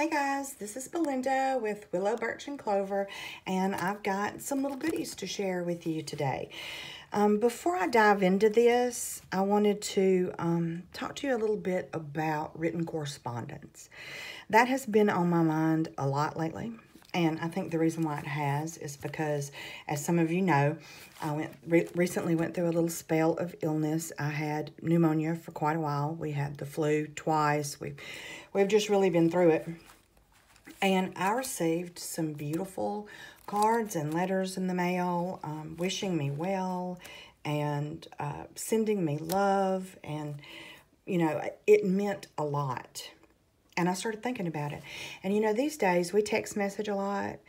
Hey guys, this is Belinda with Willow, Birch, and Clover, and I've got some little goodies to share with you today. Before I dive into this, I wanted to talk to you a little bit about written correspondence. That has been on my mind a lot lately, and I think the reason why it has is because, as some of you know, I recently went through a little spell of illness. I had pneumonia for quite a while. We had the flu twice. We've just really been through it. And I received some beautiful cards and letters in the mail, wishing me well and sending me love. And, you know, it meant a lot. And I started thinking about it. And, you know, these days we text message a lot.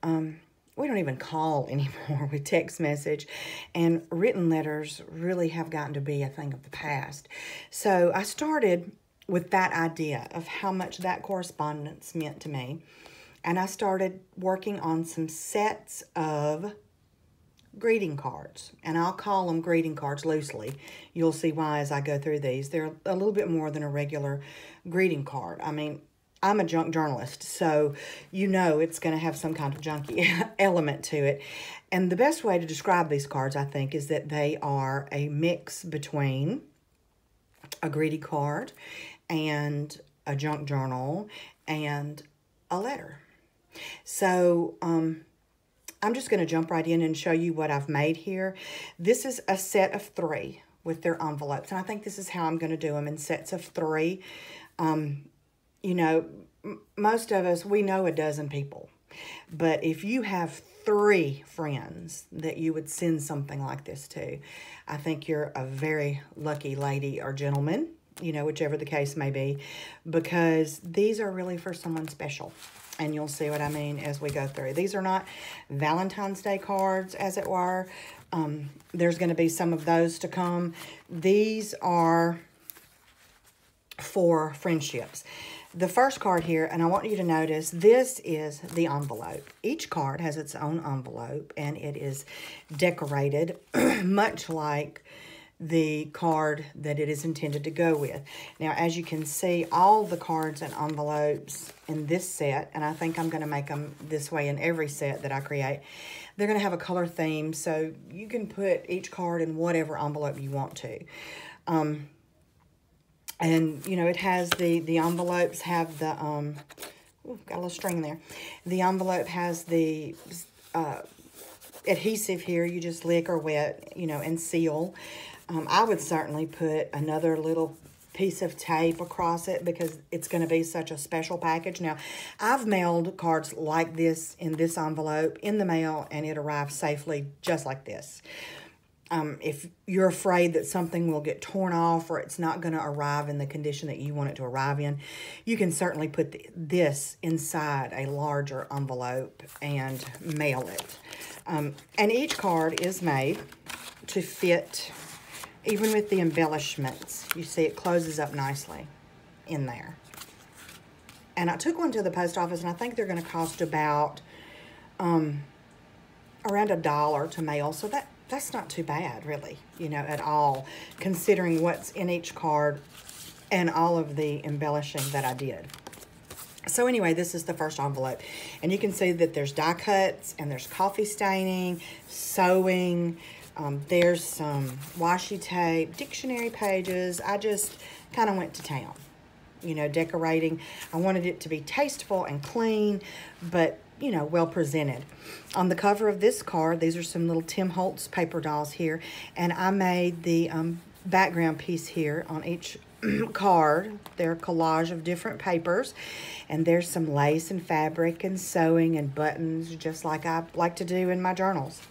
We don't even call anymore. We text message. And written letters really have gotten to be a thing of the past. So I started with that idea of how much that correspondence meant to me. And I started working on some sets of greeting cards. And I'll call them greeting cards loosely. You'll see why as I go through these. They're a little bit more than a regular greeting card. I mean, I'm a junk journalist, so you know it's going to have some kind of junky element to it. And the best way to describe these cards, I think, is that they are a mix between a greeting card and a junk journal and a letter. So I'm just going to jump right in and show you what I've made here. This is a set of 3 with their envelopes. And I think this is how I'm going to do them in sets of 3. You know, most of us, we know a dozen people. But if you have 3 friends that you would send something like this to, I think you're a very lucky lady or gentleman, you know, whichever the case may be, because these are really for someone special. And you'll see what I mean as we go through. These are not Valentine's Day cards, as it were. There's going to be some of those to come. These are for friendships. The first card here, and I want you to notice, this is the envelope. Each card has its own envelope, and it is decorated much like the card that it is intended to go with. Now, as you can see, all the cards and envelopes in this set, and I think I'm going to make them this way in every set that I create, they're going to have a color theme, so you can put each card in whatever envelope you want to. And, you know, it has the envelopes have the, ooh, got a little string there. The envelope has the adhesive here. You just lick or wet, you know, and seal. I would certainly put another little piece of tape across it because it's going to be such a special package. Now, I've mailed cards like this in this envelope in the mail, and it arrives safely just like this. If you're afraid that something will get torn off or it's not going to arrive in the condition that you want it to arrive in, you can certainly put this inside a larger envelope and mail it. And each card is made to fit, even with the embellishments. You see it closes up nicely in there. And I took one to the post office, and I think they're going to cost about around $1 to mail. So that's not too bad, really, you know, at all, considering what's in each card and all of the embellishing that I did. So anyway, this is the first envelope. And you can see that there's die cuts and there's coffee staining, sewing. There's some washi tape, dictionary pages. I just kind of went to town, you know, decorating. I wanted it to be tasteful and clean, but, you know, well presented. On the cover of this card, these are some little Tim Holtz paper dolls here. And I made the background piece here on each card. They're a collage of different papers. And there's some lace and fabric and sewing and buttons, just like I like to do in my journals.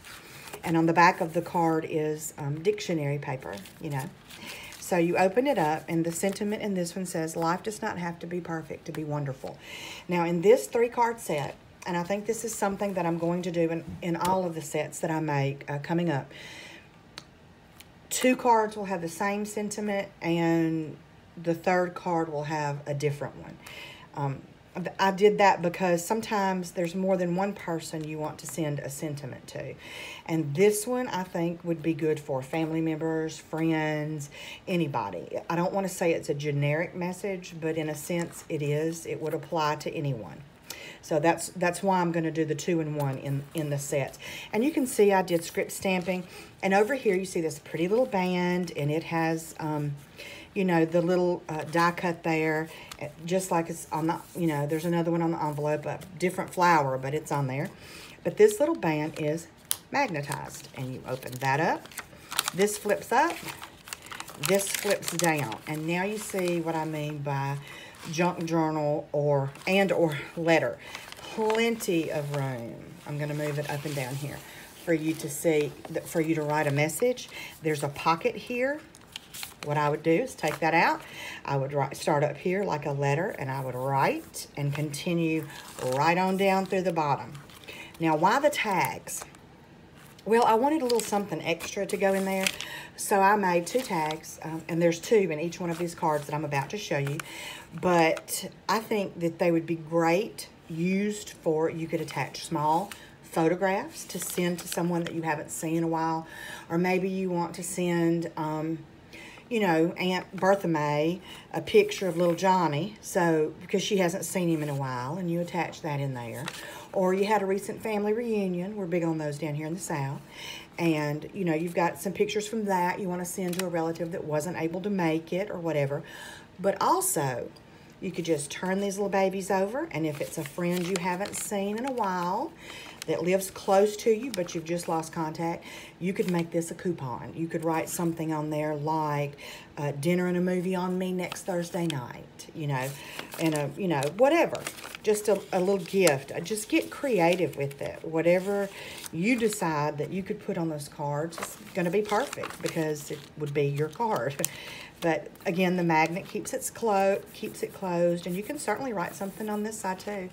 And on the back of the card is dictionary paper, you know. So you open it up, and the sentiment in this one says, life does not have to be perfect to be wonderful. Now, in this 3-card set, and I think this is something that I'm going to do in all of the sets that I make coming up, 2 cards will have the same sentiment, and the 3rd card will have a different one. I did that because sometimes there's more than one person you want to send a sentiment to. And this one I think would be good for family members, friends, anybody. I don't want to say it's a generic message, but in a sense it is. It would apply to anyone. So that's why I'm going to do the 2-in-1 in the sets. And you can see I did script stamping. And over here you see this pretty little band, and it has, you know, the little die cut there, just like it's on the, you know, there's another one on the envelope, a different flower, but it's on there. But this little band is magnetized, and you open that up. This flips up, this flips down, and now you see what I mean by junk journal or letter. Plenty of room. I'm going to move it up and down here for you to see, for you to write a message. There's a pocket here. What I would do is take that out. I would start up here like a letter, and I would write and continue right on down through the bottom. Now, why the tags? Well, I wanted a little something extra to go in there, so I made 2 tags, and there's 2 in each one of these cards that I'm about to show you. But I think that they would be great used for, you could attach small photographs to send to someone that you haven't seen in a while, or maybe you want to send, you know, Aunt Bertha May a picture of little Johnny, so because she hasn't seen him in a while, and you attach that in there. Or you had a recent family reunion. We're big on those down here in the South. And, you know, you've got some pictures from that you want to send to a relative that wasn't able to make it or whatever. But also, you could just turn these little babies over, and if it's a friend you haven't seen in a while that lives close to you but you've just lost contact, you could make this a coupon. You could write something on there like dinner and a movie on me next Thursday night, you know, and a, you know, whatever. Just a little gift. Just get creative with it. Whatever you decide that you could put on those cards is going to be perfect because it would be your card. But again, the magnet keeps it closed, and you can certainly write something on this side too.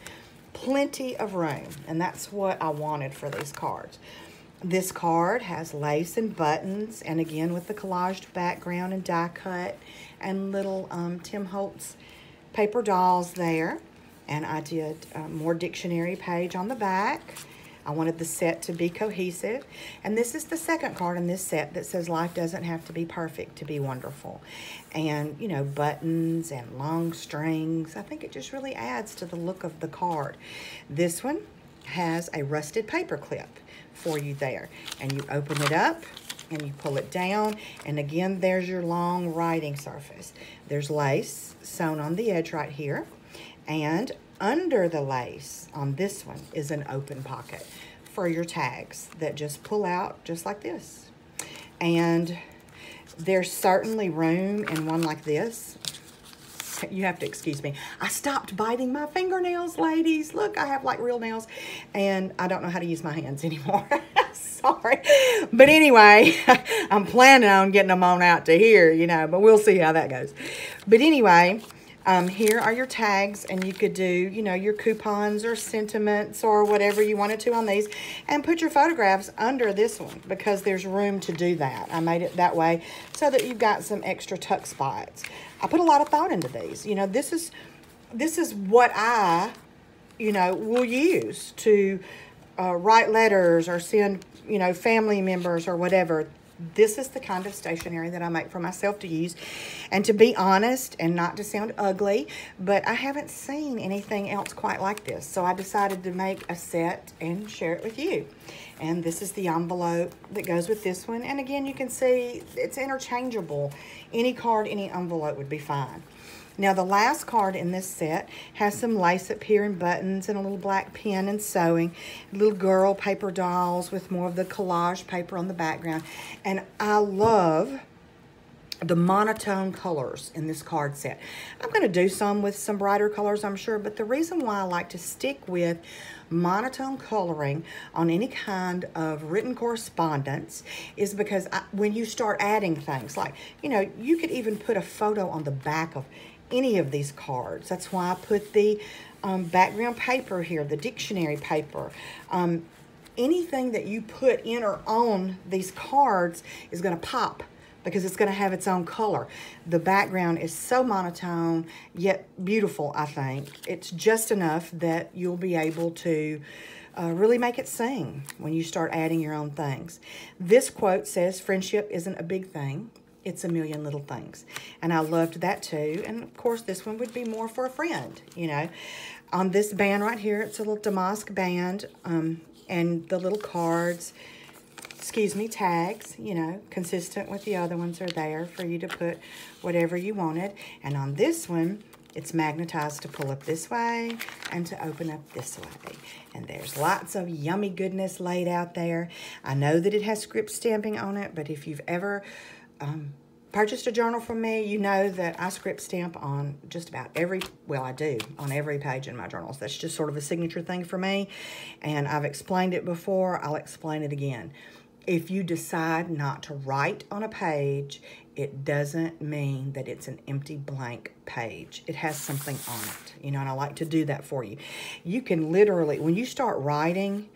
Plenty of room, and that's what I wanted for these cards. This card has lace and buttons, and again with the collaged background and die cut and little Tim Holtz paper dolls there. And I did more dictionary page on the back. I wanted the set to be cohesive. And this is the second card in this set that says life doesn't have to be perfect to be wonderful. And, you know, buttons and long strings. I think it just really adds to the look of the card. This one has a rusted paper clip for you there. And you open it up and you pull it down. And again, there's your long writing surface. There's lace sewn on the edge right here. And under the lace on this one is an open pocket for your tags that just pull out just like this. And there's certainly room in one like this. You have to excuse me. I stopped biting my fingernails, ladies. Look, I have like real nails, and I don't know how to use my hands anymore. Sorry. But anyway, I'm planning on getting them on out to here, you know, but we'll see how that goes. But anyway, here are your tags, and you could do, you know, your coupons or sentiments or whatever you wanted to on these, and put your photographs under this one because there's room to do that. I made it that way so that you've got some extra tuck spots. I put a lot of thought into these. You know, this is what I, you know, will use to write letters or send, you know, family members or whatever. This is the kind of stationery that I make for myself to use. And to be honest, and not to sound ugly, but I haven't seen anything else quite like this. So I decided to make a set and share it with you. And this is the envelope that goes with this one. And again, you can see it's interchangeable. Any card, any envelope would be fine. Now, the last card in this set has some lace up here and buttons and a little black pen and sewing. Little girl paper dolls with more of the collage paper on the background. And I love the monotone colors in this card set. I'm going to do some with some brighter colors, I'm sure, but the reason why I like to stick with monotone coloring on any kind of written correspondence is because when you start adding things, like, you know, you could even put a photo on the back of any of these cards. That's why I put the background paper here, the dictionary paper. Anything that you put in or on these cards is going to pop because it's going to have its own color. The background is so monotone, yet beautiful, I think. It's just enough that you'll be able to really make it sing when you start adding your own things. This quote says, "Friendship isn't a big thing. It's a million little things." And I loved that too. And of course, this one would be more for a friend, you know. On this band right here, it's a little damask band, and the little cards, tags, you know, consistent with the other ones are there for you to put whatever you wanted. And on this one, it's magnetized to pull up this way and to open up this way. And there's lots of yummy goodness laid out there. I know that it has script stamping on it, but if you've ever purchased a journal from me, you know that I script stamp on just about every, well, I do, on every page in my journals. That's just sort of a signature thing for me. And I've explained it before. I'll explain it again. If you decide not to write on a page, it doesn't mean that it's an empty blank page. It has something on it, you know, and I like to do that for you. You can literally, when you start writing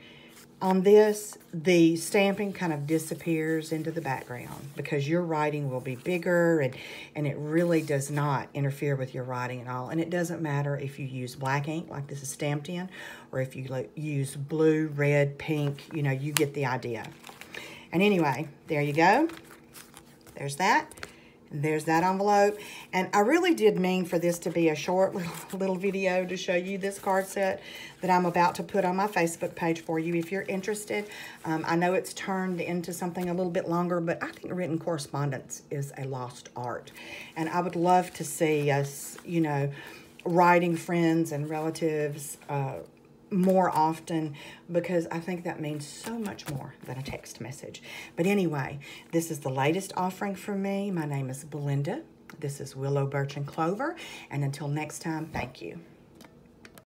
on this, the stamping kind of disappears into the background because your writing will be bigger, and it really does not interfere with your writing at all. And it doesn't matter if you use black ink like this is stamped in, or if you use blue, red, pink, you know, you get the idea. And anyway, there you go. There's that. And there's that envelope. And I really did mean for this to be a short little video to show you this card set that I'm about to put on my Facebook page for you if you're interested. I know it's turned into something a little bit longer, but I think written correspondence is a lost art. And I would love to see us, you know, writing friends and relatives more often, because I think that means so much more than a text message. But anyway, this is the latest offering from me. My name is Belinda. This is Willow, Birch, and Clover. And until next time, thank you.